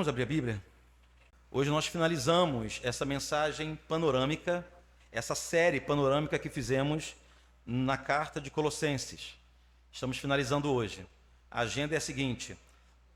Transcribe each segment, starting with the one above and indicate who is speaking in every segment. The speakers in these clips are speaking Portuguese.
Speaker 1: Vamos abrir a Bíblia? Hoje nós finalizamos essa mensagem panorâmica, essa série panorâmica que fizemos na carta de Colossenses. Estamos finalizando hoje. A agenda é a seguinte: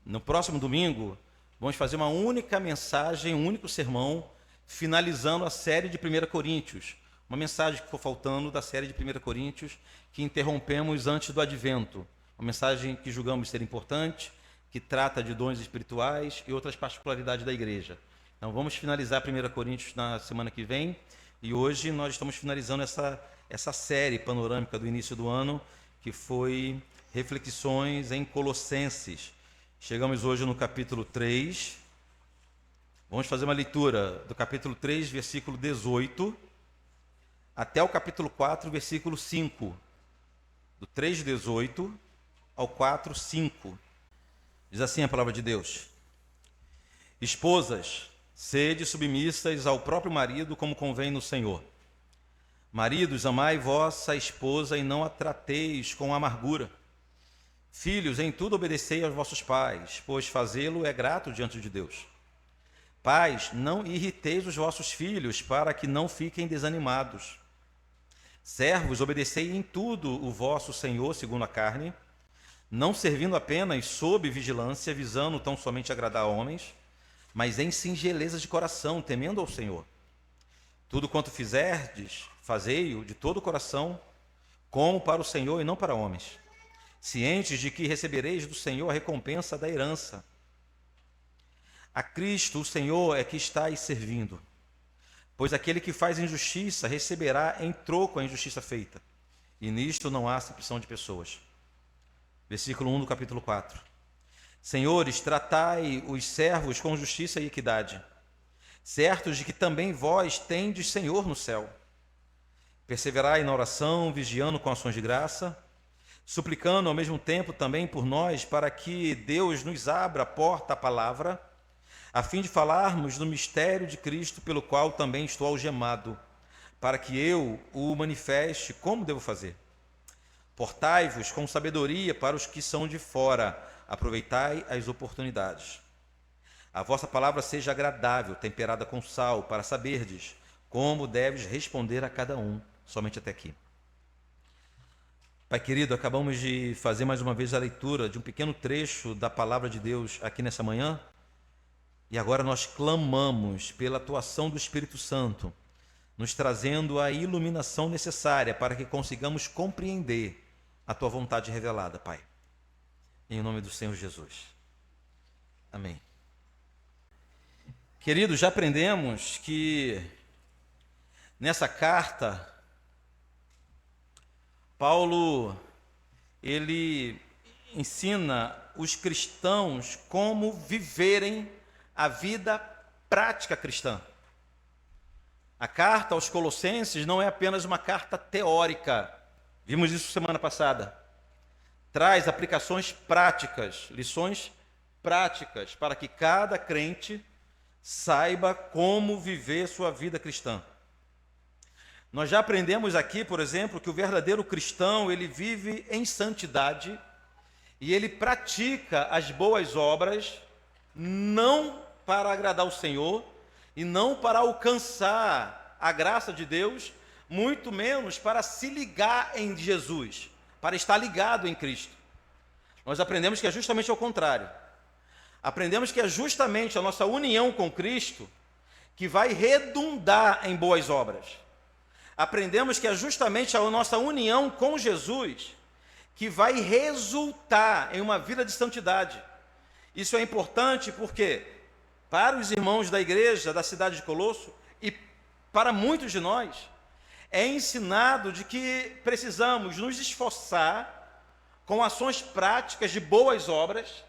Speaker 1: no próximo domingo, vamos fazer uma única mensagem, um único sermão, finalizando a série de 1 Coríntios. Uma mensagem que ficou faltando da série de 1 Coríntios, que interrompemos antes do Advento. Uma mensagem que julgamos ser importante, que trata de dons espirituais e outras particularidades da igreja. Então vamos finalizar 1 Coríntios na semana que vem, e hoje nós estamos finalizando essa série panorâmica do início do ano, que foi Reflexões em Colossenses. Chegamos hoje no capítulo 3, vamos fazer uma leitura do capítulo 3, versículo 18, até o capítulo 4, versículo 5, do 3:18 ao 4:5. Diz assim a palavra de Deus: Esposas, sede submissas ao próprio marido, como convém no Senhor. Maridos, amai vossa esposa e não a trateis com amargura. Filhos, em tudo obedecei aos vossos pais, pois fazê-lo é grato diante de Deus. Pais, não irriteis os vossos filhos, para que não fiquem desanimados. Servos, obedecei em tudo o vosso Senhor segundo a carne, não servindo apenas sob vigilância, visando tão somente agradar a homens, mas em singeleza de coração, temendo ao Senhor. Tudo quanto fizerdes, fazei-o de todo o coração, como para o Senhor e não para homens, cientes de que recebereis do Senhor a recompensa da herança. A Cristo, o Senhor, é que estáis servindo, pois aquele que faz injustiça receberá em troco a injustiça feita, e nisto não há acepção de pessoas. Versículo 1 do capítulo 4. Senhores, tratai os servos com justiça e equidade, certos de que também vós tendes Senhor no céu. Perseverai na oração, vigiando com ações de graça, suplicando ao mesmo tempo também por nós, para que Deus nos abra a porta à palavra, a fim de falarmos do mistério de Cristo, pelo qual também estou algemado, para que eu o manifeste como devo fazer. Portai-vos com sabedoria para os que são de fora, aproveitai as oportunidades. A vossa palavra seja agradável, temperada com sal, para saberdes como deves responder a cada um. Somente até aqui. Pai querido, acabamos de fazer mais uma vez a leitura de um pequeno trecho da palavra de Deus aqui nessa manhã, e agora nós clamamos pela atuação do Espírito Santo, nos trazendo a iluminação necessária para que consigamos compreender a Tua vontade revelada, Pai. Em nome do Senhor Jesus. Amém. Queridos, já aprendemos que nessa carta, Paulo, ele ensina os cristãos como viverem a vida prática cristã. A carta aos Colossenses não é apenas uma carta teórica. Vimos isso semana passada. Traz aplicações práticas, lições práticas, para que cada crente saiba como viver sua vida cristã. Nós já aprendemos aqui, por exemplo, que o verdadeiro cristão, ele vive em santidade e ele pratica as boas obras, não para agradar o Senhor e não para alcançar a graça de Deus, muito menos para se ligar em Jesus, para estar ligado em Cristo. Nós aprendemos que é justamente ao contrário. Aprendemos que é justamente a nossa união com Cristo que vai redundar em boas obras. Aprendemos que é justamente a nossa união com Jesus que vai resultar em uma vida de santidade. Isso é importante porque, para os irmãos da igreja da cidade de Colosso, e para muitos de nós, é ensinado de que precisamos nos esforçar com ações práticas de boas obras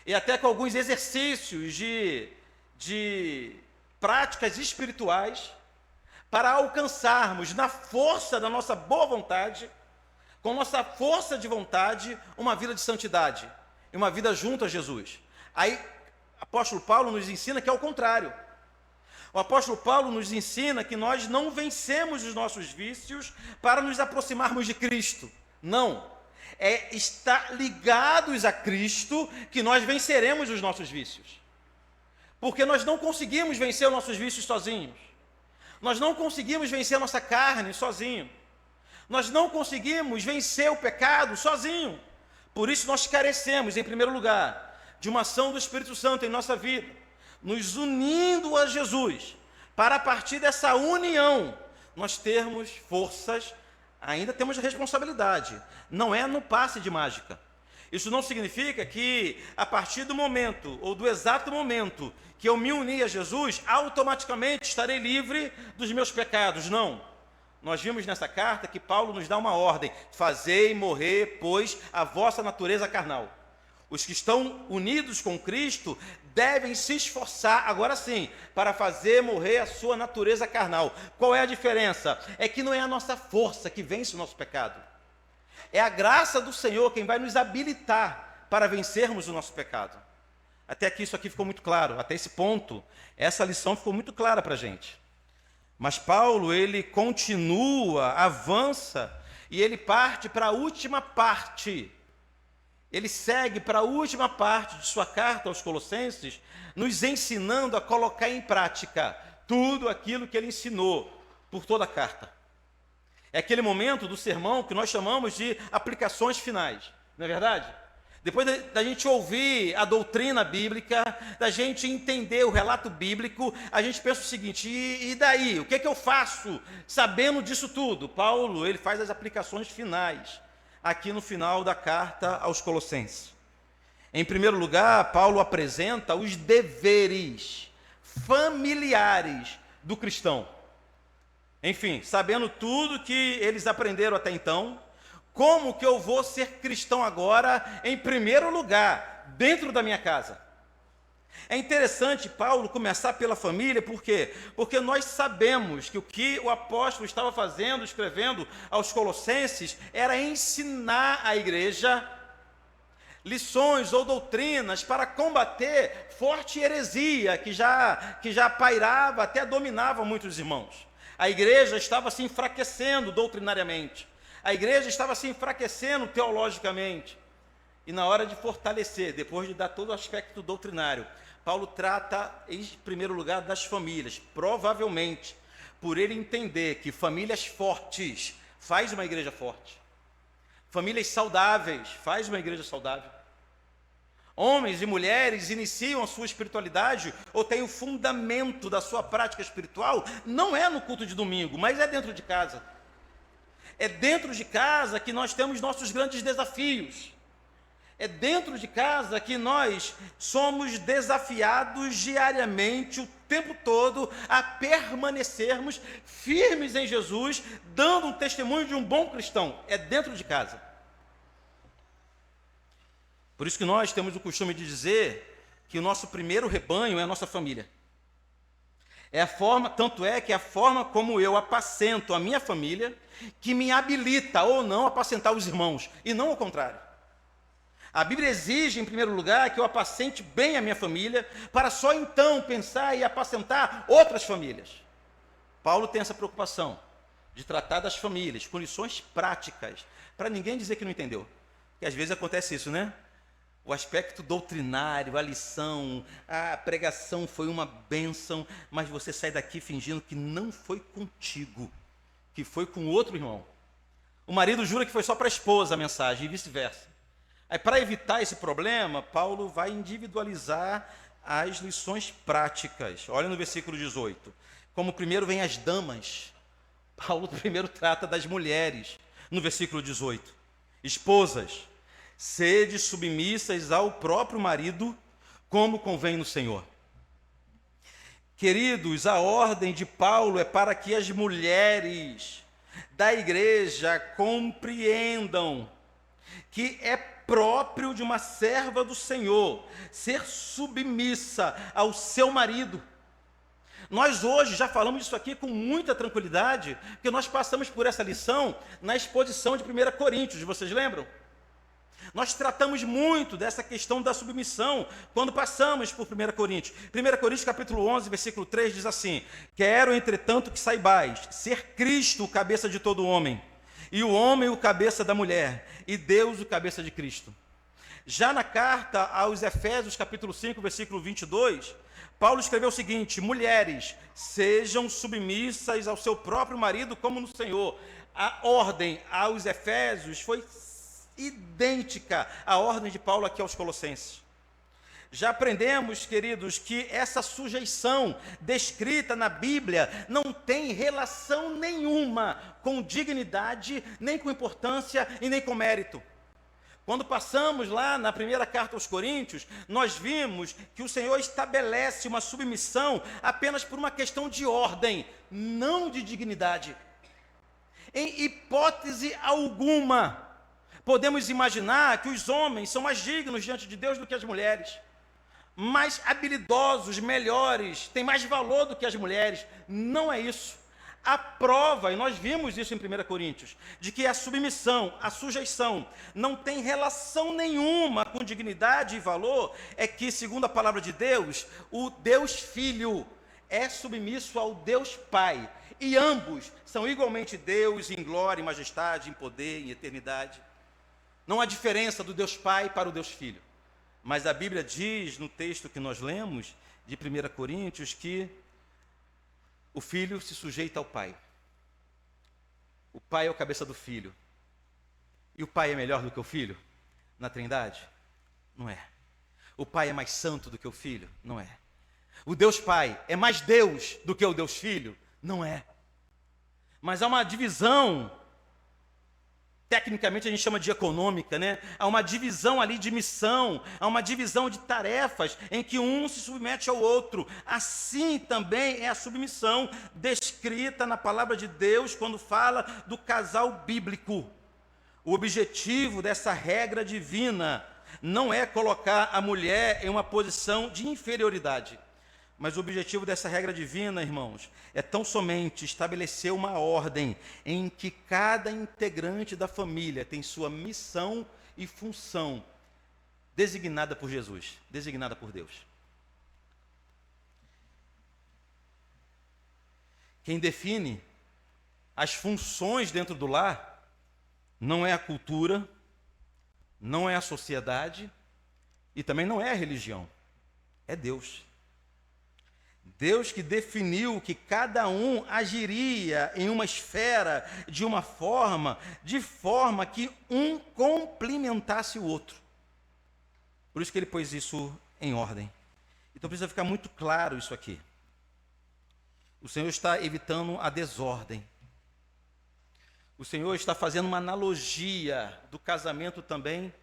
Speaker 1: e até com alguns exercícios de práticas espirituais para alcançarmos, na força da nossa boa vontade, com nossa força de vontade, uma vida de santidade e uma vida junto a Jesus. Aí, o apóstolo Paulo nos ensina que é o contrário. O apóstolo Paulo nos ensina que nós não vencemos os nossos vícios para nos aproximarmos de Cristo. Não. É estar ligados a Cristo que nós venceremos os nossos vícios. Porque nós não conseguimos vencer os nossos vícios sozinhos. Nós não conseguimos vencer a nossa carne sozinho. Nós não conseguimos vencer o pecado sozinho. Por isso nós carecemos, em primeiro lugar, de uma ação do Espírito Santo em nossa vida, nos unindo a Jesus, para a partir dessa união, nós termos forças, ainda temos responsabilidade. Não é no passe de mágica. Isso não significa que, a partir do momento, ou do exato momento, que eu me uni a Jesus, automaticamente estarei livre dos meus pecados. Não. Nós vimos nessa carta que Paulo nos dá uma ordem: fazei morrer, pois, a vossa natureza carnal. Os que estão unidos com Cristo devem se esforçar, agora sim, para fazer morrer a sua natureza carnal. Qual é a diferença? É que não é a nossa força que vence o nosso pecado. É a graça do Senhor quem vai nos habilitar para vencermos o nosso pecado. Até aqui isso aqui ficou muito claro, até esse ponto, essa lição ficou muito clara para a gente. Mas Paulo, ele continua, avança, e ele parte para a última parte. Ele segue para a última parte de sua carta aos Colossenses, nos ensinando a colocar em prática tudo aquilo que ele ensinou por toda a carta. É aquele momento do sermão que nós chamamos de aplicações finais, não é verdade? Depois da gente ouvir a doutrina bíblica, da gente entender o relato bíblico, a gente pensa o seguinte: e daí? O que é que eu faço sabendo disso tudo? Paulo, ele faz as aplicações finais, aqui no final da carta aos Colossenses. Em primeiro lugar, Paulo apresenta os deveres familiares do cristão. Enfim, sabendo tudo que eles aprenderam até então, como que eu vou ser cristão agora, em primeiro lugar, dentro da minha casa? É interessante Paulo começar pela família, por quê? Porque nós sabemos que o que o apóstolo estava fazendo, escrevendo aos Colossenses, era ensinar a igreja lições ou doutrinas para combater forte heresia que já pairava, até dominava muitos irmãos. A igreja estava se enfraquecendo doutrinariamente. A igreja estava se enfraquecendo teologicamente. E na hora de fortalecer, depois de dar todo o aspecto doutrinário, Paulo trata, em primeiro lugar, das famílias. Provavelmente, por ele entender que famílias fortes faz uma igreja forte. Famílias saudáveis faz uma igreja saudável. Homens e mulheres iniciam a sua espiritualidade ou têm o fundamento da sua prática espiritual, não é no culto de domingo, mas é dentro de casa. É dentro de casa que nós temos nossos grandes desafios. É dentro de casa que nós somos desafiados diariamente, o tempo todo, a permanecermos firmes em Jesus, dando um testemunho de um bom cristão. É dentro de casa. Por isso que nós temos o costume de dizer que o nosso primeiro rebanho é a nossa família. Tanto é que a forma como eu apacento a minha família, que me habilita ou não a apacentar os irmãos, e não ao contrário. A Bíblia exige, em primeiro lugar, que eu apacente bem a minha família, para só então pensar em apacentar outras famílias. Paulo tem essa preocupação de tratar das famílias com lições práticas, para ninguém dizer que não entendeu. Porque às vezes acontece isso, né? O aspecto doutrinário, a lição, a pregação foi uma bênção, mas você sai daqui fingindo que não foi contigo, que foi com outro irmão. O marido jura que foi só para a esposa a mensagem e vice-versa. Aí, para evitar esse problema, Paulo vai individualizar as lições práticas. Olha no versículo 18. Como primeiro vem as damas, Paulo primeiro trata das mulheres. No versículo 18. Esposas, sede submissas ao próprio marido, como convém no Senhor. Queridos, a ordem de Paulo é para que as mulheres da igreja compreendam que é próprio de uma serva do Senhor ser submissa ao seu marido. Nós hoje já falamos isso aqui com muita tranquilidade, porque nós passamos por essa lição na exposição de 1 Coríntios, vocês lembram? Nós tratamos muito dessa questão da submissão quando passamos por 1 Coríntios. 1 Coríntios capítulo 11, versículo 3 diz assim: quero, entretanto, que saibais ser Cristo o cabeça de todo homem, e o homem o cabeça da mulher, e Deus o cabeça de Cristo. Já na carta aos Efésios, capítulo 5, versículo 22, Paulo escreveu o seguinte: mulheres, sejam submissas ao seu próprio marido como no Senhor. A ordem aos Efésios foi idêntica à ordem de Paulo aqui aos Colossenses. Já aprendemos, queridos, que essa sujeição descrita na Bíblia não tem relação nenhuma com dignidade, nem com importância e nem com mérito. Quando passamos lá na primeira carta aos Coríntios, nós vimos que o Senhor estabelece uma submissão apenas por uma questão de ordem, não de dignidade. Em hipótese alguma, podemos imaginar que os homens são mais dignos diante de Deus do que as mulheres, mais habilidosos, melhores, têm mais valor do que as mulheres. Não é isso. A prova, e nós vimos isso em 1 Coríntios, de que a submissão, a sujeição, não tem relação nenhuma com dignidade e valor, é que, segundo a palavra de Deus, o Deus Filho é submisso ao Deus Pai, e ambos são igualmente Deus em glória, em majestade, em poder, em eternidade. Não há diferença do Deus Pai para o Deus Filho. Mas a Bíblia diz, no texto que nós lemos, de 1 Coríntios, que o filho se sujeita ao pai. O pai é o cabeça do filho. E o pai é melhor do que o filho? Na Trindade? Não é. O pai é mais santo do que o filho? Não é. O Deus Pai é mais Deus do que o Deus Filho? Não é. Mas há uma divisão, tecnicamente a gente chama de econômica, né? Há uma divisão ali de missão, há uma divisão de tarefas em que um se submete ao outro. Assim também é a submissão descrita na palavra de Deus quando fala do casal bíblico. O objetivo dessa regra divina não é colocar a mulher em uma posição de inferioridade. Mas o objetivo dessa regra divina, irmãos, é tão somente estabelecer uma ordem em que cada integrante da família tem sua missão e função designada por Jesus, designada por Deus. Quem define as funções dentro do lar não é a cultura, não é a sociedade e também não é a religião, é Deus. Deus que definiu que cada um agiria em uma esfera de forma que um complementasse o outro. Por isso que ele pôs isso em ordem. Então precisa ficar muito claro isso aqui. O Senhor está evitando a desordem. O Senhor está fazendo uma analogia do casamento também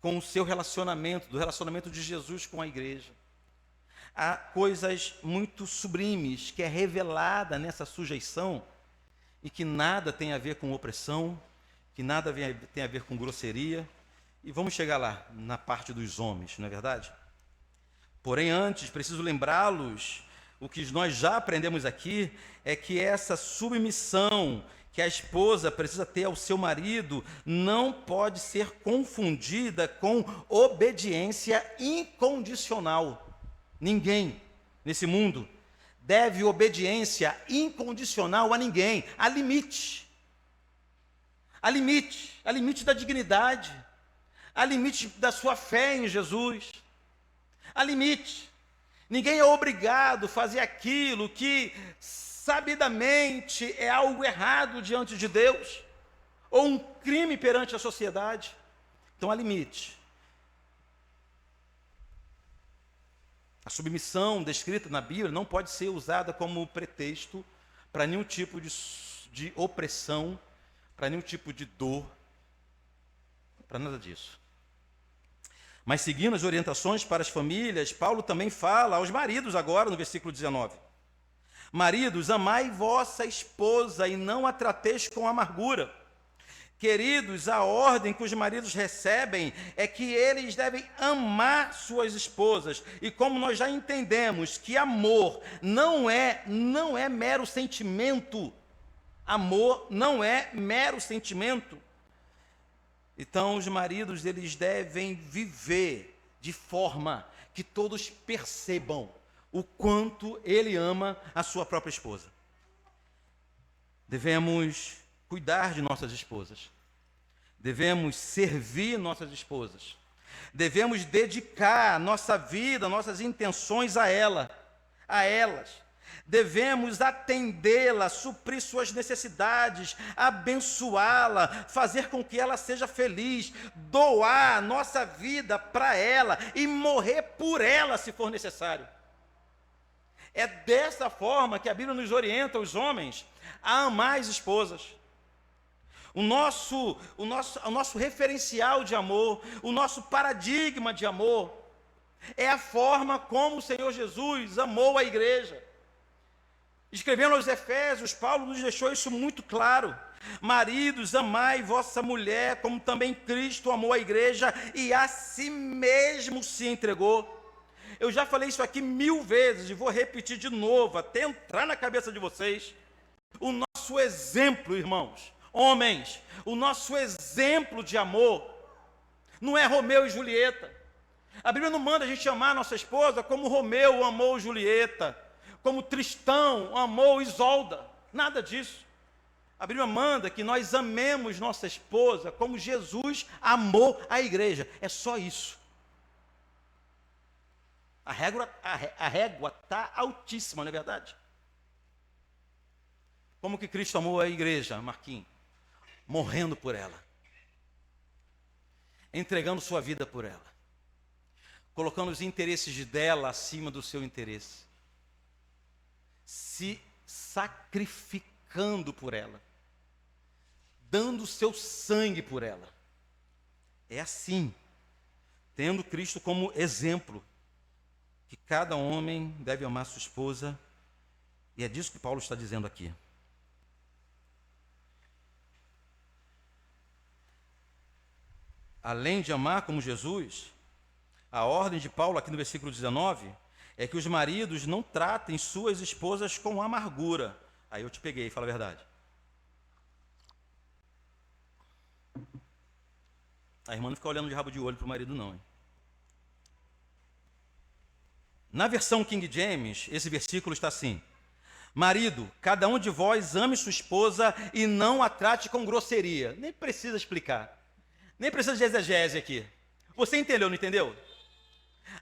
Speaker 1: com o seu relacionamento, do relacionamento de Jesus com a igreja. Há coisas muito sublimes que é revelada nessa sujeição e que nada tem a ver com opressão, que nada tem a ver com grosseria. E vamos chegar lá, na parte dos homens, não é verdade? Porém, antes, preciso lembrá-los, o que nós já aprendemos aqui, é que essa submissão que a esposa precisa ter ao seu marido não pode ser confundida com obediência incondicional. Ninguém nesse mundo deve obediência incondicional a ninguém. Há limite. Há limite. Há limite da dignidade. Há limite da sua fé em Jesus. Há limite. Ninguém é obrigado a fazer aquilo que sabidamente é algo errado diante de Deus, ou um crime perante a sociedade. Então há limite. A submissão descrita na Bíblia não pode ser usada como pretexto para nenhum tipo de opressão, para nenhum tipo de dor, para nada disso. Mas seguindo as orientações para as famílias, Paulo também fala aos maridos agora no versículo 19. Maridos, amai vossa esposa e não a trateis com amargura. Queridos, a ordem que os maridos recebem é que eles devem amar suas esposas. E como nós já entendemos que amor não é mero sentimento, amor não é mero sentimento, então os maridos eles devem viver de forma que todos percebam o quanto ele ama a sua própria esposa. Devemos cuidar de nossas esposas. Devemos servir nossas esposas. Devemos dedicar nossa vida, nossas intenções a elas. Devemos atendê-la, suprir suas necessidades, abençoá-la, fazer com que ela seja feliz, doar nossa vida para ela e morrer por ela se for necessário. É dessa forma que a Bíblia nos orienta, os homens, a amar as esposas. O nosso referencial de amor, o nosso paradigma de amor, é a forma como o Senhor Jesus amou a igreja. Escrevendo aos Efésios, Paulo nos deixou isso muito claro. Maridos, amai vossa mulher, como também Cristo amou a igreja e a si mesmo se entregou. Eu já falei isso aqui 1000 vezes e vou repetir de novo, até entrar na cabeça de vocês. O nosso exemplo, irmãos, homens, o nosso exemplo de amor não é Romeu e Julieta. A Bíblia não manda a gente amar a nossa esposa como Romeu amou Julieta, como Tristão amou Isolda, nada disso. A Bíblia manda que nós amemos nossa esposa como Jesus amou a igreja, é só isso. A régua está altíssima, não é verdade? Como que Cristo amou a igreja, Marquinhos? Morrendo por ela, entregando sua vida por ela, colocando os interesses dela acima do seu interesse, se sacrificando por ela, dando o seu sangue por ela. É assim, tendo Cristo como exemplo, que cada homem deve amar sua esposa, e é disso que Paulo está dizendo aqui. Além de amar como Jesus, a ordem de Paulo aqui no versículo 19 é que os maridos não tratem suas esposas com amargura. Aí eu te peguei, fala a verdade. A irmã não fica olhando de rabo de olho para o marido não, hein? Na versão King James, esse versículo está assim: marido, cada um de vós ame sua esposa e não a trate com grosseria. Nem precisa explicar. Nem precisa de exegese aqui. Você entendeu, não entendeu?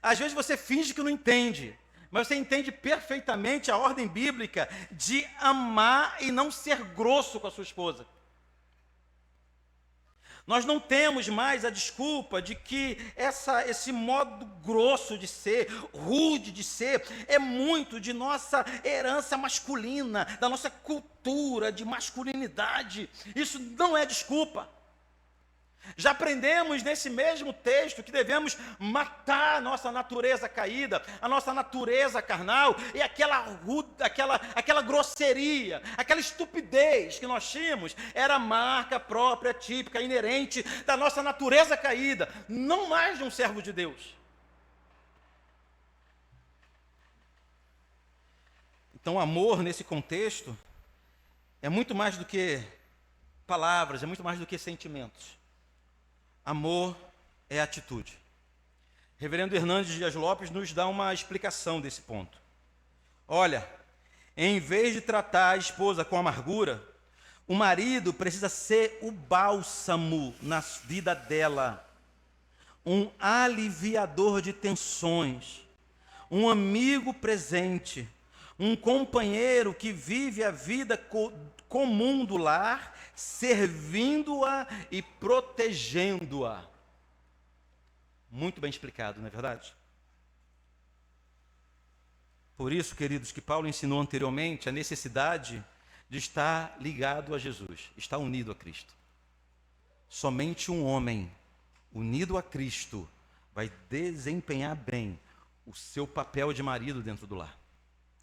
Speaker 1: Às vezes você finge que não entende, mas você entende perfeitamente a ordem bíblica de amar e não ser grosso com a sua esposa. Nós não temos mais a desculpa de que esse modo grosso de ser, rude de ser, é muito de nossa herança masculina, da nossa cultura de masculinidade. Isso não é desculpa. Já aprendemos nesse mesmo texto que devemos matar a nossa natureza caída, a nossa natureza carnal, e aquela grosseria, aquela estupidez que nós tínhamos, era a marca própria, típica, inerente da nossa natureza caída, não mais de um servo de Deus. Então, amor nesse contexto é muito mais do que palavras, é muito mais do que sentimentos. Amor é atitude. Reverendo Hernandes Dias Lopes nos dá uma explicação desse ponto. Olha, em vez de tratar a esposa com amargura, o marido precisa ser o bálsamo na vida dela, um aliviador de tensões, um amigo presente, um companheiro que vive a vida comum do lar, servindo-a e protegendo-a. Muito bem explicado, não é verdade? Por isso, queridos, que Paulo ensinou anteriormente a necessidade de estar ligado a Jesus, estar unido a Cristo. Somente um homem unido a Cristo vai desempenhar bem o seu papel de marido dentro do lar.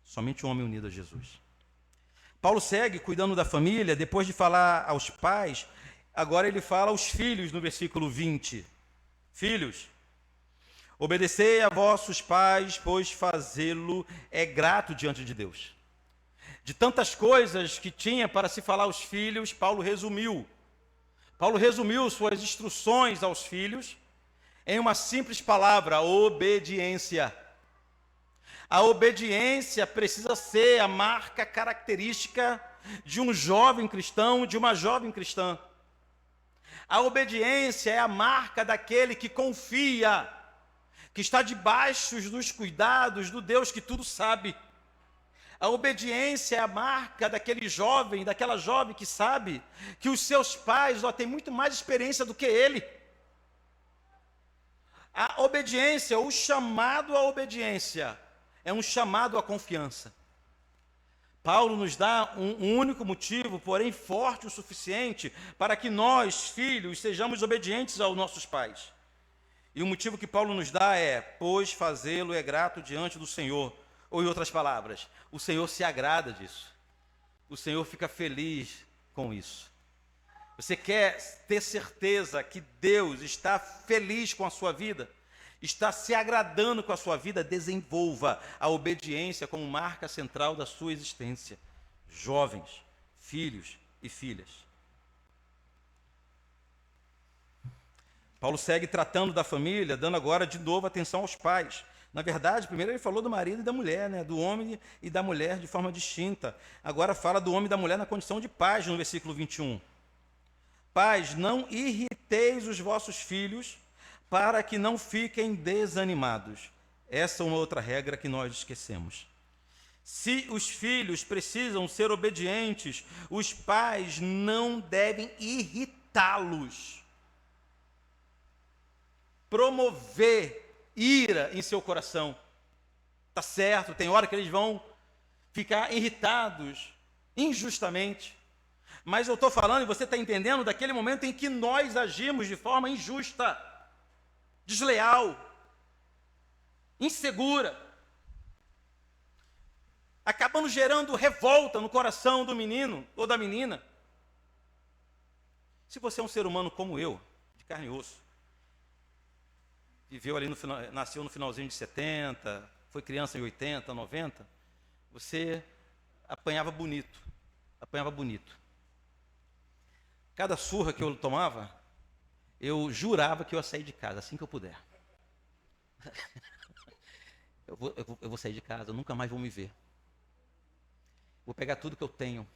Speaker 1: Somente um homem unido a Jesus. Paulo segue cuidando da família, depois de falar aos pais, agora ele fala aos filhos no versículo 20. Filhos, obedecei a vossos pais, pois fazê-lo é grato diante de Deus. De tantas coisas que tinha para se falar aos filhos, Paulo resumiu suas instruções aos filhos em uma simples palavra: obediência. A obediência precisa ser a marca característica de um jovem cristão, de uma jovem cristã. A obediência é a marca daquele que confia, que está debaixo dos cuidados do Deus que tudo sabe. A obediência é a marca daquele jovem, daquela jovem que sabe que os seus pais têm muito mais experiência do que ele. A obediência, o chamado à obediência, é um chamado à confiança. Paulo nos dá um único motivo, porém forte o suficiente, para que nós, filhos, sejamos obedientes aos nossos pais. E o motivo que Paulo nos dá é: pois fazê-lo é grato diante do Senhor. Ou, em outras palavras, o Senhor se agrada disso. O Senhor fica feliz com isso. Você quer ter certeza que Deus está feliz com a sua vida, está se agradando com a sua vida? Desenvolva a obediência como marca central da sua existência. Jovens, filhos e filhas. Paulo segue tratando da família, dando agora de novo atenção aos pais. Na verdade, primeiro ele falou do marido e da mulher, né? Do homem e da mulher de forma distinta. Agora fala do homem e da mulher na condição de pais, no versículo 21. Pais, não irriteis os vossos filhos, para que não fiquem desanimados. Essa é uma outra regra que nós esquecemos. Se os filhos precisam ser obedientes, os pais não devem irritá-los, promover ira em seu coração. Tá certo, tem hora que eles vão ficar irritados injustamente. Mas eu estou falando, e você está entendendo, daquele momento em que nós agimos de forma injusta, desleal, insegura, acabando gerando revolta no coração do menino ou da menina. Se você é um ser humano como eu, de carne e osso, viveu ali nasceu no finalzinho de 70, foi criança em 80, 90, você apanhava bonito. Cada surra que eu tomava, eu jurava que eu ia sair de casa assim que eu puder. Eu vou sair de casa, eu nunca mais vou me ver. Vou pegar tudo que eu tenho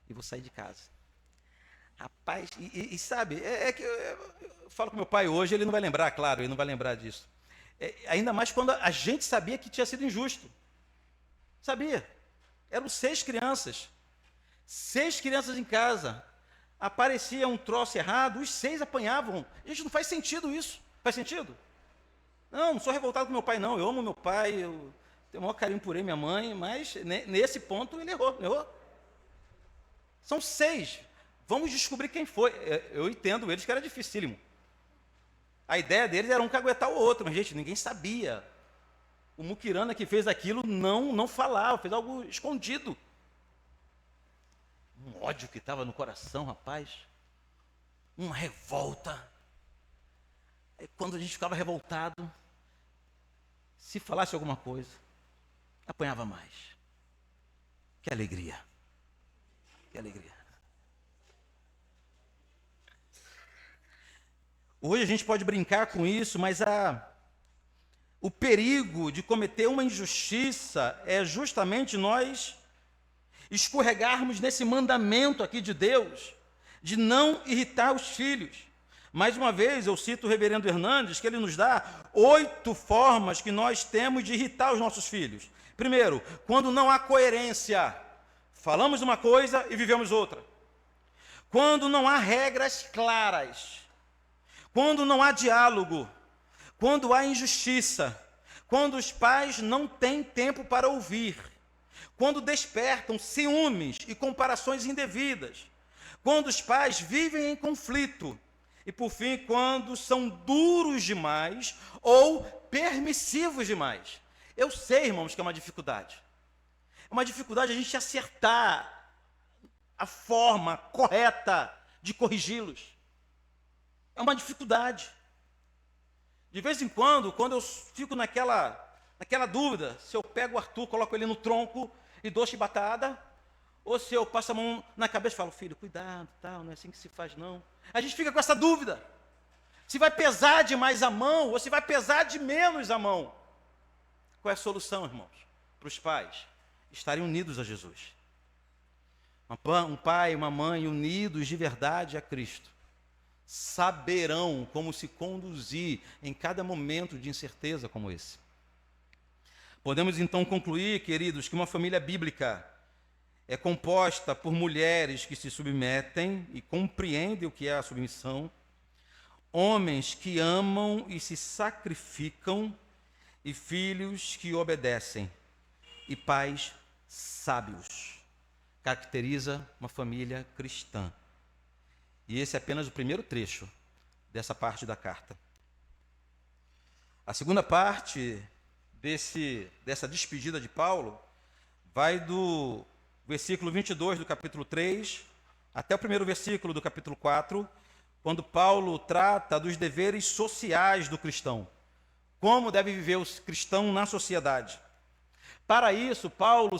Speaker 1: e vou sair de casa. Rapaz, e sabe, é que eu falo com meu pai hoje, ele não vai lembrar, claro, ele não vai lembrar disso. Ainda mais quando a gente sabia que tinha sido injusto. Sabia? Eram 6 crianças. 6 crianças em casa. Aparecia um troço errado, os 6 apanhavam. Gente, não faz sentido isso. Faz sentido? Não sou revoltado com meu pai, não. Eu amo meu pai, eu tenho o maior carinho por ele, minha mãe, mas nesse ponto ele errou. São 6. Vamos descobrir quem foi. Eu entendo eles que era dificílimo. A ideia deles era um caguetar o outro, mas, gente, ninguém sabia. O muquirana que fez aquilo não falava, fez algo escondido. Um ódio que estava no coração, rapaz. Uma revolta. Aí, quando a gente ficava revoltado, se falasse alguma coisa, apanhava mais. Que alegria. Que alegria. Hoje a gente pode brincar com isso, mas o perigo de cometer uma injustiça é justamente nós escorregarmos nesse mandamento aqui de Deus, de não irritar os filhos. Mais uma vez, eu cito o reverendo Hernandes, que ele nos dá 8 formas que nós temos de irritar os nossos filhos. Primeiro, quando não há coerência, falamos uma coisa e vivemos outra. Quando não há regras claras. Quando não há diálogo, quando há injustiça, quando os pais não têm tempo para ouvir, quando despertam ciúmes e comparações indevidas, quando os pais vivem em conflito e, por fim, quando são duros demais ou permissivos demais. Eu sei, irmãos, que é uma dificuldade. É uma dificuldade a gente acertar a forma correta de corrigi-los. É uma dificuldade. De vez em quando eu fico naquela dúvida, se eu pego o Arthur, coloco ele no tronco e dou chibatada, ou se eu passo a mão na cabeça e falo, filho, cuidado, tal, não é assim que se faz, não. A gente fica com essa dúvida. Se vai pesar demais a mão, ou se vai pesar de menos a mão. Qual é a solução, irmãos? Para os pais estarem unidos a Jesus. Um pai e uma mãe unidos de verdade a Cristo. saberão como se conduzir em cada momento de incerteza como esse. Podemos então concluir, queridos, que uma família bíblica é composta por mulheres que se submetem e compreendem o que é a submissão, homens que amam e se sacrificam, e filhos que obedecem, e pais sábios. Caracteriza uma família cristã. E esse é apenas o primeiro trecho dessa parte da carta. A segunda parte dessa despedida de Paulo vai do versículo 22 do capítulo 3 até o primeiro versículo do capítulo 4, quando Paulo trata dos deveres sociais do cristão. Como deve viver o cristão na sociedade. Para isso, Paulo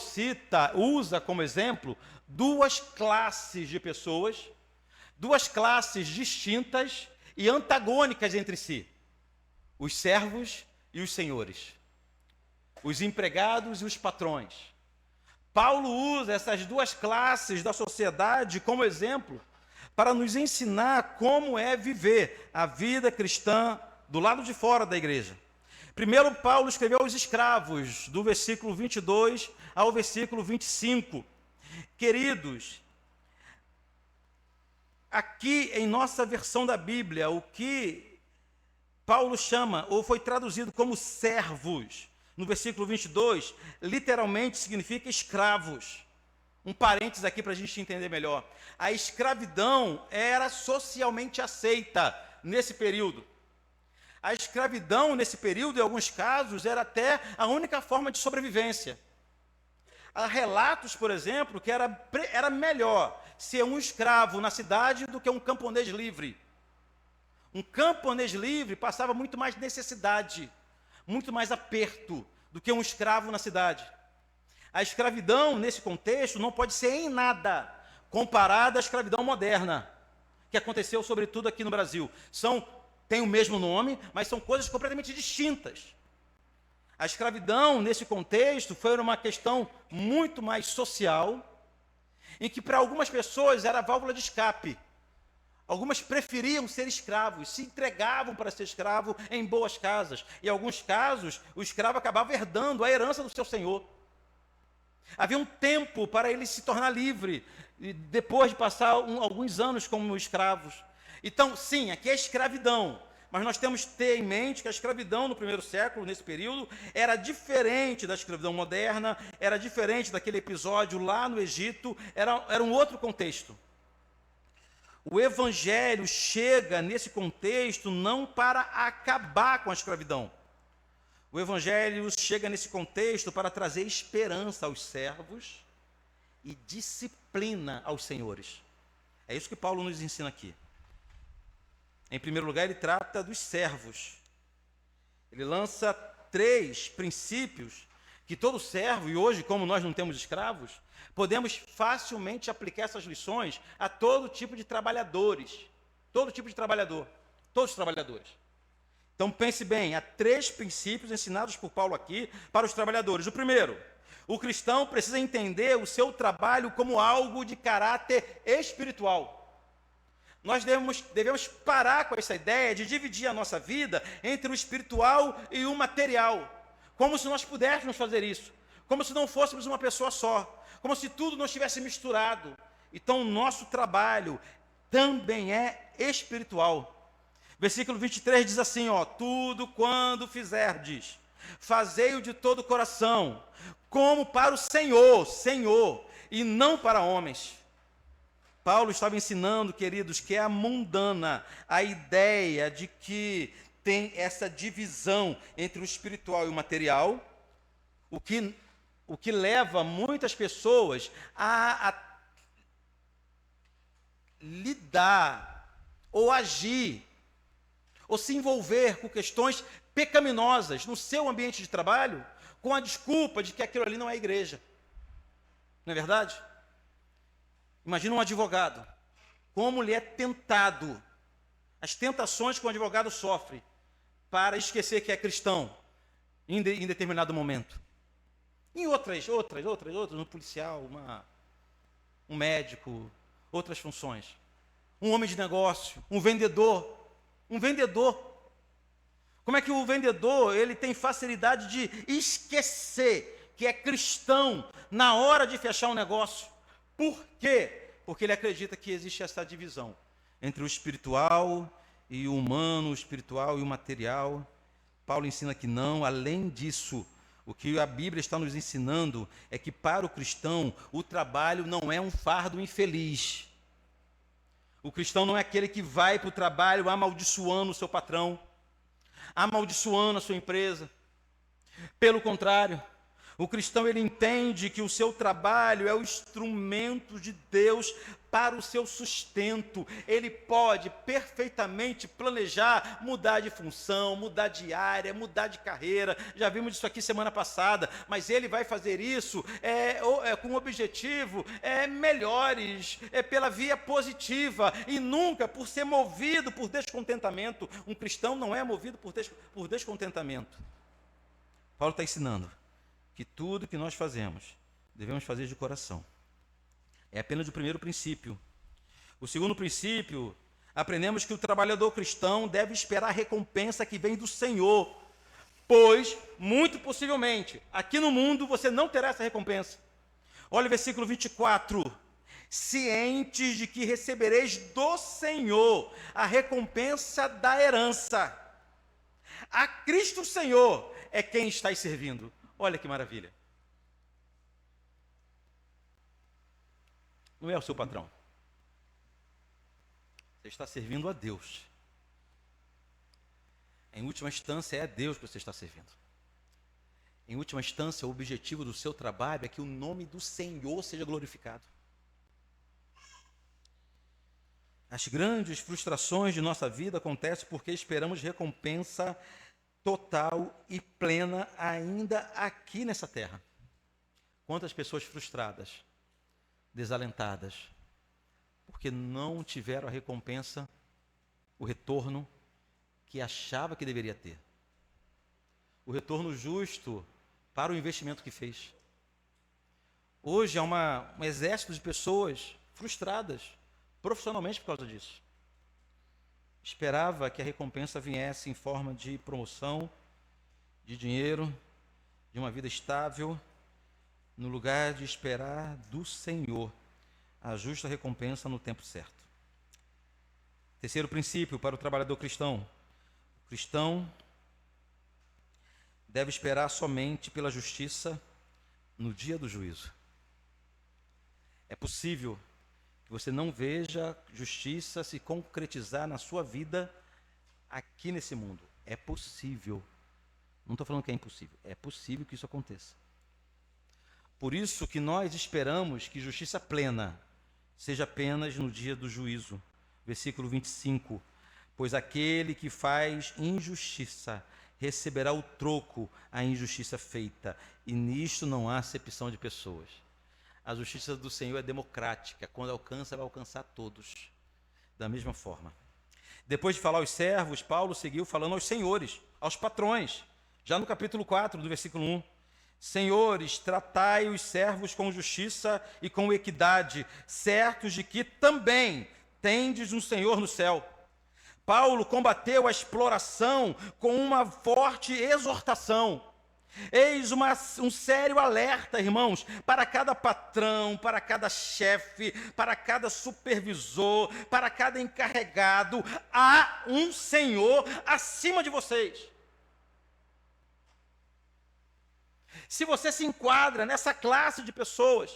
Speaker 1: usa como exemplo duas classes de pessoas, duas classes distintas e antagônicas entre si: os servos e os senhores, os empregados e os patrões. Paulo usa essas duas classes da sociedade como exemplo para nos ensinar como é viver a vida cristã do lado de fora da igreja. Primeiro, Paulo escreveu aos escravos, do versículo 22 ao versículo 25. Queridos, aqui em nossa versão da Bíblia, o que Paulo chama, ou foi traduzido como servos, no versículo 22, literalmente significa escravos. Um parênteses aqui para a gente entender melhor. A escravidão era socialmente aceita nesse período. A escravidão, nesse período, em alguns casos, era até a única forma de sobrevivência. Há relatos, por exemplo, que era melhor ser um escravo na cidade do que um camponês livre. Um camponês livre passava muito mais necessidade, muito mais aperto do que um escravo na cidade. A escravidão, nesse contexto, não pode ser em nada comparada à escravidão moderna, que aconteceu sobretudo aqui no Brasil. Tem o mesmo nome, mas são coisas completamente distintas. A escravidão, nesse contexto, foi uma questão muito mais social, em que para algumas pessoas era a válvula de escape. Algumas preferiam ser escravos, se entregavam para ser escravo em boas casas. Em alguns casos, o escravo acabava herdando a herança do seu senhor. Havia um tempo para ele se tornar livre, depois de passar alguns anos como escravos. Então, sim, aqui é escravidão, mas nós temos que ter em mente que a escravidão no primeiro século, nesse período, era diferente da escravidão moderna, era diferente daquele episódio lá no Egito, era um outro contexto. O Evangelho chega nesse contexto não para acabar com a escravidão. O Evangelho chega nesse contexto para trazer esperança aos servos e disciplina aos senhores. É isso que Paulo nos ensina aqui. Em primeiro lugar, ele trata dos servos. Ele lança 3 princípios que todo servo, e hoje, como nós não temos escravos, podemos facilmente aplicar essas lições a todo tipo de trabalhadores. Todo tipo de trabalhador. Todos os trabalhadores. Então, pense bem, há 3 princípios ensinados por Paulo aqui para os trabalhadores. O primeiro, o cristão precisa entender o seu trabalho como algo de caráter espiritual. Nós devemos parar com essa ideia de dividir a nossa vida entre o espiritual e o material, como se nós pudéssemos fazer isso, como se não fôssemos uma pessoa só, como se tudo não estivesse misturado. Então, o nosso trabalho também é espiritual. Versículo 23 diz assim, tudo quando fizerdes, fazei-o de todo o coração, como para o Senhor, e não para homens. Paulo estava ensinando, queridos, que é a mundana, a ideia de que tem essa divisão entre o espiritual e o material, o que leva muitas pessoas a lidar, ou agir, ou se envolver com questões pecaminosas no seu ambiente de trabalho, com a desculpa de que aquilo ali não é igreja. Não é verdade? Imagina um advogado, como ele é tentado, as tentações que um advogado sofre para esquecer que é cristão em determinado momento. Em outras, no policial, um médico, outras funções. um homem de negócio, um vendedor. Um vendedor. Como é que o vendedor ele tem facilidade de esquecer que é cristão na hora de fechar um negócio? Por quê? Porque ele acredita que existe essa divisão entre o espiritual e o humano, o espiritual e o material. Paulo ensina que não. Além disso, o que a Bíblia está nos ensinando é que para o cristão o trabalho não é um fardo infeliz. O cristão não é aquele que vai para o trabalho amaldiçoando o seu patrão, amaldiçoando a sua empresa. Pelo contrário, o cristão ele entende que o seu trabalho é o instrumento de Deus para o seu sustento. Ele pode perfeitamente planejar, mudar de função, mudar de área, mudar de carreira. Já vimos isso aqui semana passada, mas ele vai fazer isso com objetivo melhores, pela via positiva e nunca por ser movido por descontentamento. Um cristão não é movido por descontentamento. Paulo está ensinando que tudo que nós fazemos, devemos fazer de coração. É apenas o primeiro princípio. O segundo princípio, aprendemos que o trabalhador cristão deve esperar a recompensa que vem do Senhor, pois, muito possivelmente, aqui no mundo você não terá essa recompensa. Olha o versículo 24. Cientes de que recebereis do Senhor a recompensa da herança. A Cristo Senhor é quem estáis servindo. Olha que maravilha. Não é o seu patrão. Você está servindo a Deus. Em última instância, é a Deus que você está servindo. Em última instância, o objetivo do seu trabalho é que o nome do Senhor seja glorificado. As grandes frustrações de nossa vida acontecem porque esperamos recompensa total e plena ainda aqui nessa terra. Quantas pessoas frustradas, desalentadas, porque não tiveram a recompensa, o retorno que achava que deveria ter. O retorno justo para o investimento que fez. Hoje há um exército de pessoas frustradas profissionalmente por causa disso. Esperava que a recompensa viesse em forma de promoção, de dinheiro, de uma vida estável, no lugar de esperar do Senhor a justa recompensa no tempo certo. Terceiro princípio para o trabalhador cristão. O cristão deve esperar somente pela justiça no dia do juízo. É possível que você não veja justiça se concretizar na sua vida aqui nesse mundo. É possível. Não estou falando que é impossível. É possível que isso aconteça. Por isso que nós esperamos que justiça plena seja apenas no dia do juízo. Versículo 25. Pois aquele que faz injustiça receberá o troco à injustiça feita, e nisto não há acepção de pessoas. A justiça do Senhor é democrática. Quando alcança, vai alcançar todos. Da mesma forma. Depois de falar aos servos, Paulo seguiu falando aos senhores, aos patrões. Já no capítulo 4, do versículo 1. Senhores, tratai os servos com justiça e com equidade, certos de que também tendes um Senhor no céu. Paulo combateu a exploração com uma forte exortação. Eis um sério alerta, irmãos, para cada patrão, para cada chefe, para cada supervisor, para cada encarregado. Há um Senhor acima de vocês. Se você se enquadra nessa classe de pessoas,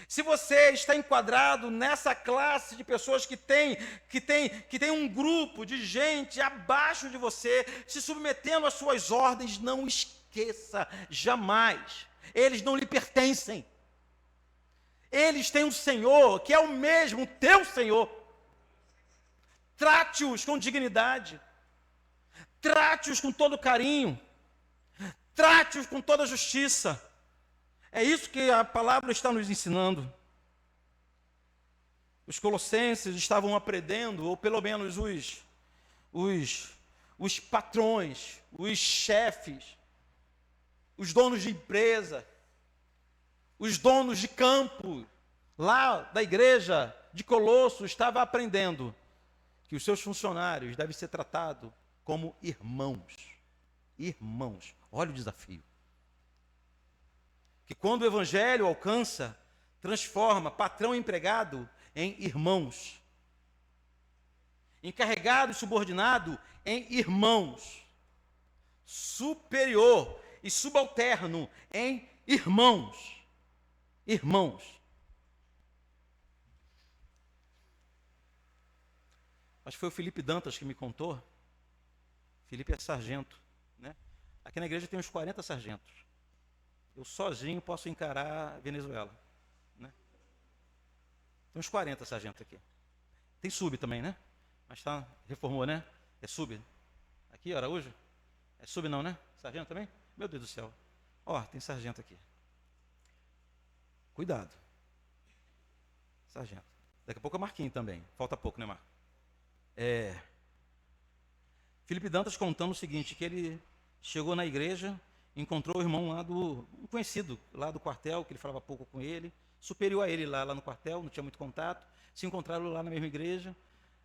Speaker 1: se você está enquadrado nessa classe de pessoas que tem um grupo de gente abaixo de você, se submetendo às suas ordens, não esqueça jamais, eles não lhe pertencem. Eles têm um Senhor que é o mesmo teu Senhor. Trate-os com dignidade, trate-os com todo carinho, trate-os com toda justiça. É isso que a palavra está nos ensinando. Os colossenses estavam aprendendo, ou pelo menos os patrões, os chefes, os donos de empresa, os donos de campo, lá da igreja de Colosso estava aprendendo que os seus funcionários devem ser tratados como irmãos. Irmãos. Olha o desafio. Que quando o evangelho alcança, transforma patrão e empregado em irmãos. Encarregado e subordinado em irmãos. Superior e subalterno em irmãos. Irmãos. Acho que foi o Felipe Dantas que me contou. Felipe é sargento, né? Aqui na igreja tem uns 40 sargentos. Eu sozinho posso encarar a Venezuela, né? Tem uns 40 sargentos aqui. Tem sub também, né? Mas tá, reformou, né? É sub. Aqui, Araújo? É sub não, né? Sargento também? Meu Deus do céu. Ó, tem sargento aqui. Cuidado. Sargento. Daqui a pouco é Marquinhos também. Falta pouco, né, Marco? Felipe Dantas contando o seguinte, que ele chegou na igreja, encontrou o irmão lá um conhecido lá do quartel, que ele falava pouco com ele, superior a ele lá no quartel, não tinha muito contato, se encontraram lá na mesma igreja.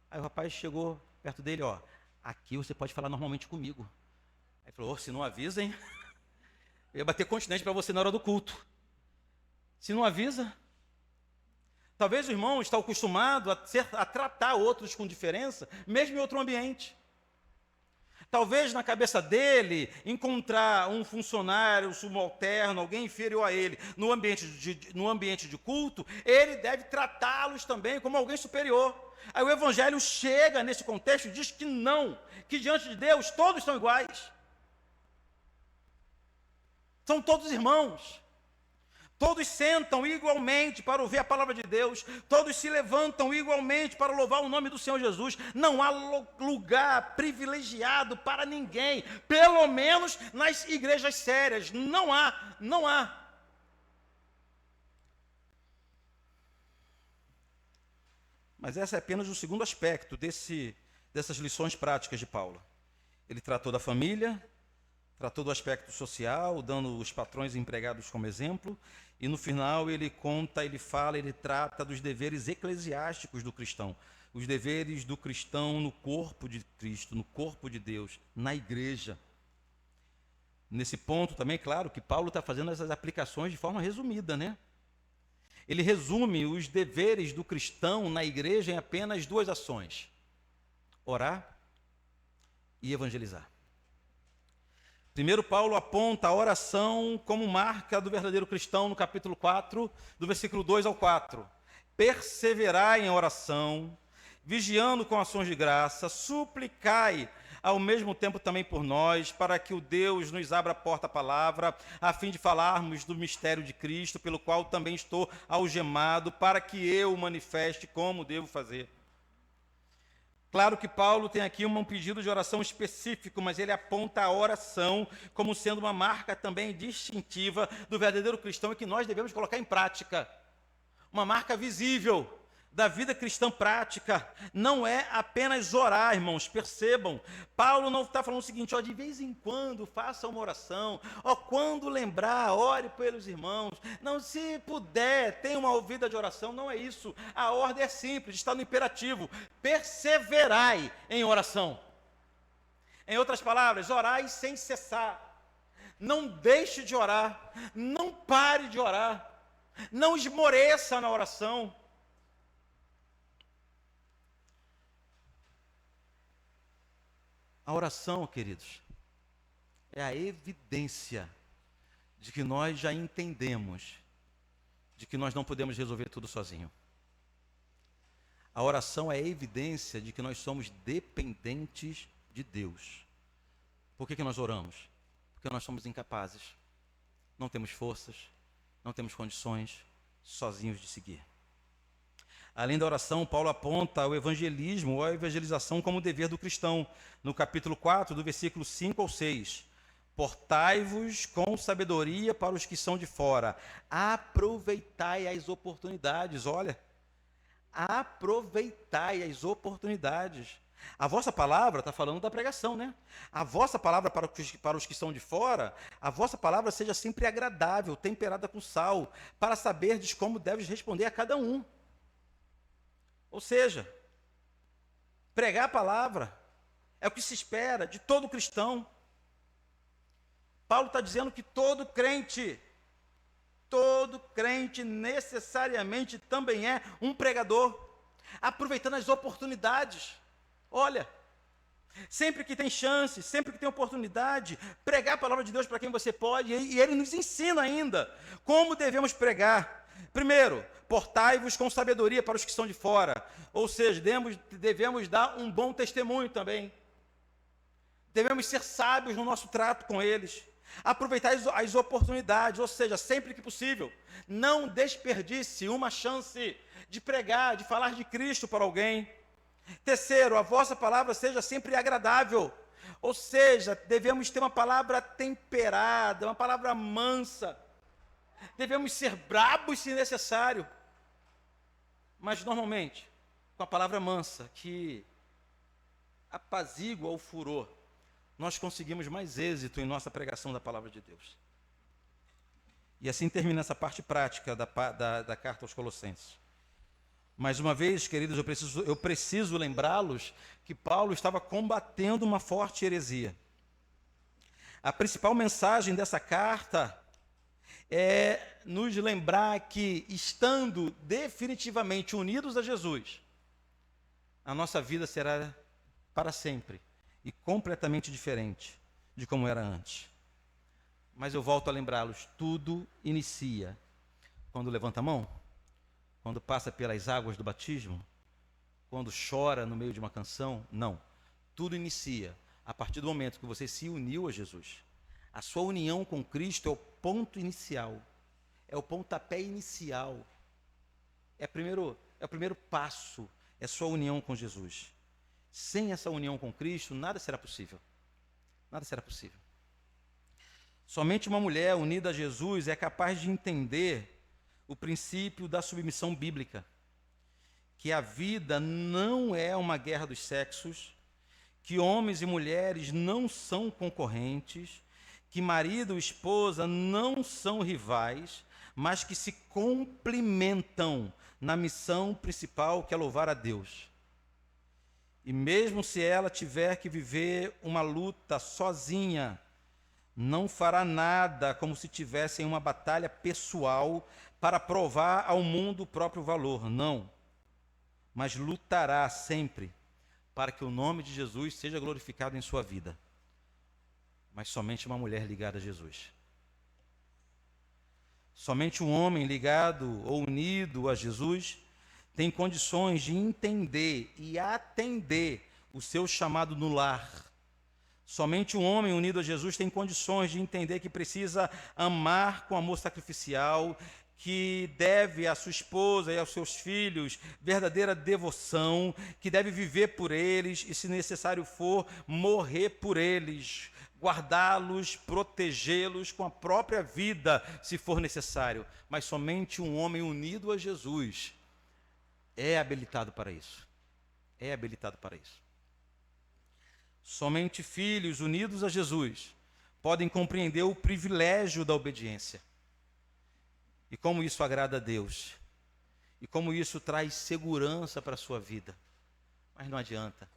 Speaker 1: Aí o rapaz chegou perto dele, ó, aqui você pode falar normalmente comigo. Aí falou, oh, se não avisa, hein? Eu ia bater continente para você na hora do culto. Se não avisa, talvez o irmão está acostumado a tratar outros com diferença, mesmo em outro ambiente. Talvez na cabeça dele, encontrar um funcionário subalterno, alguém inferior a ele, no ambiente de culto, ele deve tratá-los também como alguém superior. Aí o evangelho chega nesse contexto e diz que não, que diante de Deus todos são iguais. São todos irmãos. Todos sentam igualmente para ouvir a palavra de Deus. Todos se levantam igualmente para louvar o nome do Senhor Jesus. Não há lugar privilegiado para ninguém. Pelo menos nas igrejas sérias. Não há, não há. Mas esse é apenas o segundo aspecto dessas lições práticas de Paulo. Ele tratou da família, tratou do aspecto social, dando os patrões e empregados como exemplo, e no final ele conta, ele fala, ele trata dos deveres eclesiásticos do cristão, os deveres do cristão no corpo de Cristo, no corpo de Deus, na igreja. Nesse ponto também, claro, que Paulo está fazendo essas aplicações de forma resumida, né? Ele resume os deveres do cristão na igreja em apenas duas ações: orar e evangelizar. Primeiro, Paulo aponta a oração como marca do verdadeiro cristão no capítulo 4, do versículo 2 ao 4. Perseverai em oração, vigiando com ações de graça, suplicai ao mesmo tempo também por nós, para que o Deus nos abra a porta à palavra, a fim de falarmos do mistério de Cristo, pelo qual também estou algemado, para que eu manifeste como devo fazer. Claro que Paulo tem aqui um pedido de oração específico, mas ele aponta a oração como sendo uma marca também distintiva do verdadeiro cristão e que nós devemos colocar em prática. Uma marca visível da vida cristã prática. Não é apenas orar, irmãos, percebam. Paulo não está falando o seguinte, ó, de vez em quando faça uma oração, ó, quando lembrar, ore pelos irmãos. Não, se puder, tenha uma vida de oração, não é isso. A ordem é simples, está no imperativo. Perseverai em oração. Em outras palavras, orai sem cessar. Não deixe de orar, não pare de orar, não esmoreça na oração. A oração, queridos, é a evidência de que nós já entendemos de que nós não podemos resolver tudo sozinho. A oração é a evidência de que nós somos dependentes de Deus. Por que nós oramos? Porque nós somos incapazes. Não temos forças, não temos condições sozinhos de seguir. Além da oração, Paulo aponta o evangelismo ou a evangelização como dever do cristão. No capítulo 4, do versículo 5 ao 6. Portai-vos com sabedoria para os que são de fora. Aproveitai as oportunidades. Olha, aproveitai as oportunidades. A vossa palavra, está falando da pregação, né? A vossa palavra para os que são de fora, a vossa palavra seja sempre agradável, temperada com sal, para saberdes como deves responder a cada um. Ou seja, pregar a palavra é o que se espera de todo cristão. Paulo está dizendo que todo crente necessariamente também é um pregador, aproveitando as oportunidades. Olha, sempre que tem chance, sempre que tem oportunidade, pregar a palavra de Deus para quem você pode, e ele nos ensina ainda como devemos pregar. Primeiro, portai-vos com sabedoria para os que estão de fora, ou seja, devemos dar um bom testemunho também. Devemos ser sábios no nosso trato com eles. Aproveitar as oportunidades, ou seja, sempre que possível. Não desperdice uma chance de pregar, de falar de Cristo para alguém. Terceiro, a vossa palavra seja sempre agradável. Ou seja, devemos ter uma palavra temperada, uma palavra mansa. Devemos ser brabos se necessário. Mas normalmente, com a palavra mansa, que apazigua o furor, nós conseguimos mais êxito em nossa pregação da palavra de Deus. E assim termina essa parte prática da carta aos Colossenses. Mais uma vez, queridos, eu preciso lembrá-los que Paulo estava combatendo uma forte heresia. A principal mensagem dessa carta é nos lembrar que, estando definitivamente unidos a Jesus, a nossa vida será para sempre e completamente diferente de como era antes. Mas eu volto a lembrá-los, tudo inicia quando levanta a mão, quando passa pelas águas do batismo, quando chora no meio de uma canção. Não, tudo inicia a partir do momento que você se uniu a Jesus. A sua união com Cristo é o ponto inicial, é o pontapé inicial, é o primeiro passo, é a sua união com Jesus. Sem essa união com Cristo, nada será possível. Nada será possível. Somente uma mulher unida a Jesus é capaz de entender o princípio da submissão bíblica, que a vida não é uma guerra dos sexos, que homens e mulheres não são concorrentes, que marido e esposa não são rivais, mas que se complementam na missão principal, que é louvar a Deus. E mesmo se ela tiver que viver uma luta sozinha, não fará nada como se tivesse em uma batalha pessoal para provar ao mundo o próprio valor. Não. Mas lutará sempre para que o nome de Jesus seja glorificado em sua vida. Mas somente uma mulher ligada a Jesus. Somente um homem ligado ou unido a Jesus tem condições de entender e atender o seu chamado no lar. Somente um homem unido a Jesus tem condições de entender que precisa amar com amor sacrificial, que deve à sua esposa e aos seus filhos verdadeira devoção, que deve viver por eles e, se necessário for, morrer por eles, guardá-los, protegê-los com a própria vida, se for necessário. Mas somente um homem unido a Jesus é habilitado para isso. É habilitado para isso. Somente filhos unidos a Jesus podem compreender o privilégio da obediência. E como isso agrada a Deus. E como isso traz segurança para a sua vida. Mas não adianta.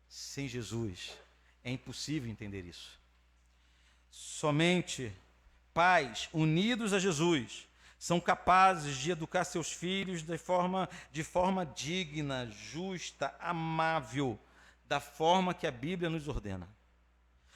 Speaker 1: Sem Jesus é impossível entender isso. Somente pais unidos a Jesus são capazes de educar seus filhos de forma digna, justa, amável, da forma que a Bíblia nos ordena.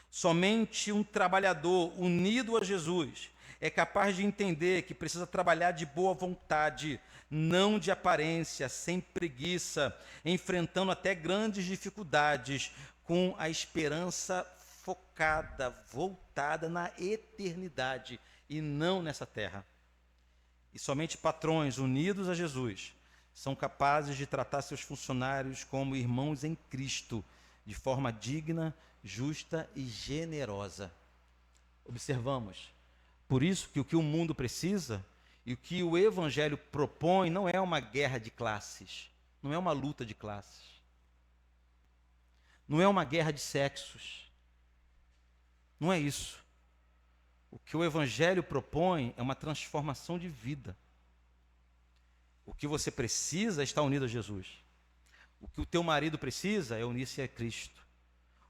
Speaker 1: Somente um trabalhador unido a Jesus é capaz de entender que precisa trabalhar de boa vontade, não de aparência, sem preguiça, enfrentando até grandes dificuldades, com a esperança focada, voltada na eternidade e não nessa terra. E somente patrões unidos a Jesus são capazes de tratar seus funcionários como irmãos em Cristo, de forma digna, justa e generosa. Observamos. Por isso que o o mundo precisa e o que o Evangelho propõe não é uma guerra de classes, não é uma luta de classes, não é uma guerra de sexos, não é isso. O que o Evangelho propõe é uma transformação de vida. O que você precisa é estar unido a Jesus. O que o teu marido precisa é unir-se a Cristo.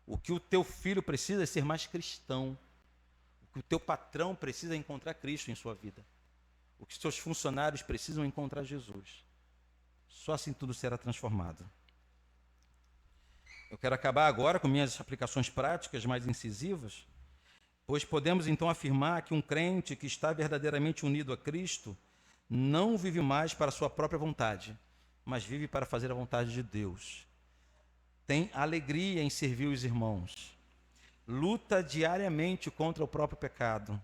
Speaker 1: O que o teu filho precisa é ser mais cristão. O que o teu patrão precisa é encontrar Cristo em sua vida. O que os seus funcionários precisam é encontrar Jesus. Só assim tudo será transformado. Eu quero acabar agora com minhas aplicações práticas mais incisivas, pois podemos então afirmar que um crente que está verdadeiramente unido a Cristo não vive mais para a sua própria vontade, mas vive para fazer a vontade de Deus. Tem alegria em servir os irmãos. Luta diariamente contra o próprio pecado.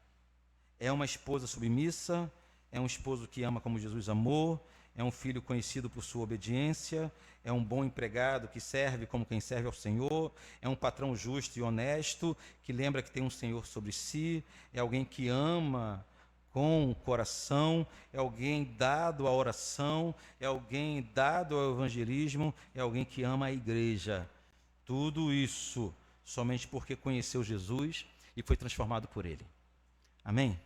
Speaker 1: É uma esposa submissa, é um esposo que ama como Jesus amou, é um filho conhecido por sua obediência, é um bom empregado que serve como quem serve ao Senhor, é um patrão justo e honesto, que lembra que tem um Senhor sobre si, é alguém que ama com o coração, é alguém dado à oração, é alguém dado ao evangelismo, é alguém que ama a igreja. Tudo isso somente porque conheceu Jesus e foi transformado por ele. Amém?